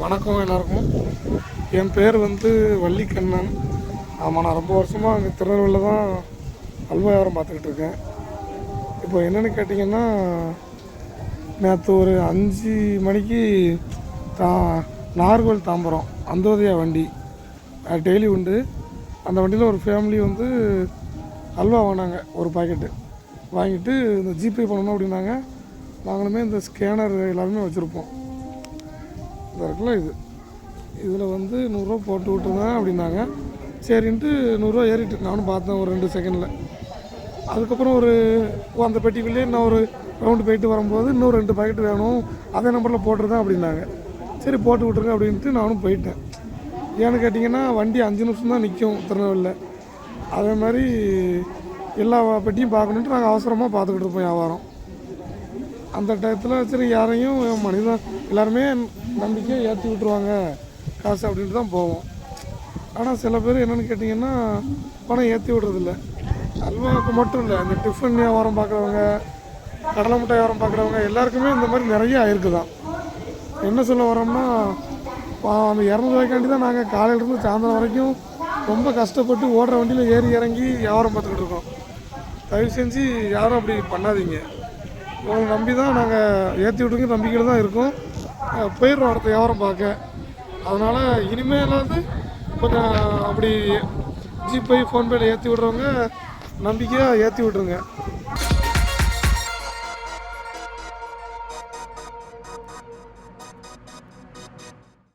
வணக்கம் எல்லாருக்கும். என் பேர் வந்து வள்ளிக்கண்ணன். ஆமாம், நான் ரொம்ப வருஷமாக அங்கே திருநெல்வேலியில் தான் அல்வா வியாபாரம் பார்த்துக்கிட்டு இருக்கேன். இப்போ என்னென்னு கேட்டிங்கன்னா, நேற்று ஒரு 5 மணிக்கு நாகர்கோவில் தாம்பரம் அந்தோதயா வண்டி டெய்லி உண்டு. அந்த வண்டியில் ஒரு ஃபேமிலி வந்து அல்வா வாங்கினாங்க, ஒரு பாக்கெட்டு வாங்கிட்டு இந்த ஜிபே பண்ணணும் அப்படின்னாங்க. நாங்களுமே இந்த ஸ்கேனர் எல்லாருமே வச்சுருப்போம். இந்த இருக்குல்ல, இதில் வந்து 100 போட்டு விட்டுருங்க அப்படின்னாங்க. சரின்ட்டு 100 ஏறிட்டு நானும் பார்த்தேன் ஒரு 2 செகண்டில். அதுக்கப்புறம் அந்த பெட்டிக்குள்ளேயே நான் ஒரு ரவுண்டு போயிட்டு வரும்போது இன்னும் 2 பாக்கெட் வேணும், அதே நம்பரில் போட்டுருந்தேன் அப்படின்னாங்க. சரி போட்டு விட்ருங்க அப்படின்ட்டு நானும் போயிட்டேன். ஏன்னு கேட்டிங்கன்னா, வண்டி 5 நிமிஷம் தான் நிற்கும் திருநெல்வேலியில். அதே மாதிரி எல்லா பெட்டியும் பார்க்கணுன்ட்டு நாங்கள் அவசரமாக பார்த்துக்கிட்டு இருப்போம் வியாபாரம். அந்த டயத்தில் சரி யாரையும் மனிதன் எல்லாருமே நம்பிக்கையாக ஏற்றி விட்ருவாங்க காசு அப்படின்ட்டு தான் போவோம். ஆனால் சில பேர் என்னென்னு கேட்டிங்கன்னா, பணம் ஏற்றி விடுறதில்ல. அல்வாவுக்கு மட்டும் இல்லை, இந்த டிஃபன் வியாபாரம் பார்க்குறவங்க, கடலை மிட்டாய் வியாபாரம் பார்க்குறவங்க எல்லாருக்குமே இந்த மாதிரி நிறைய ஆயிருக்கு தான். என்ன சொல்ல வரோம்னா, அந்த 200 ரூபாய்க்காண்டி தான் நாங்கள் காலையிலேருந்து சாயந்தரம் வரைக்கும் ரொம்ப கஷ்டப்பட்டு ஓடுற வண்டியில் ஏறி இறங்கி வியாபாரம் பார்த்துக்கிட்டு இருக்கோம். தயவு செஞ்சு யாரும் அப்படி பண்ணாதீங்க. உங்களை நம்பி தான் நாங்கள் ஏற்றி விட்டுங்க நம்பிக்கையில் தான் இருக்கோம். போயிடுறோம் அடுத்த வியாபாரம் பார்க்க. அதனால் இனிமேலாவது கொஞ்சம் அப்படி ஜிபே ஃபோன்பேயில் ஏற்றி விட்றவங்க நம்பிக்கையாக ஏற்றி விட்ருங்க.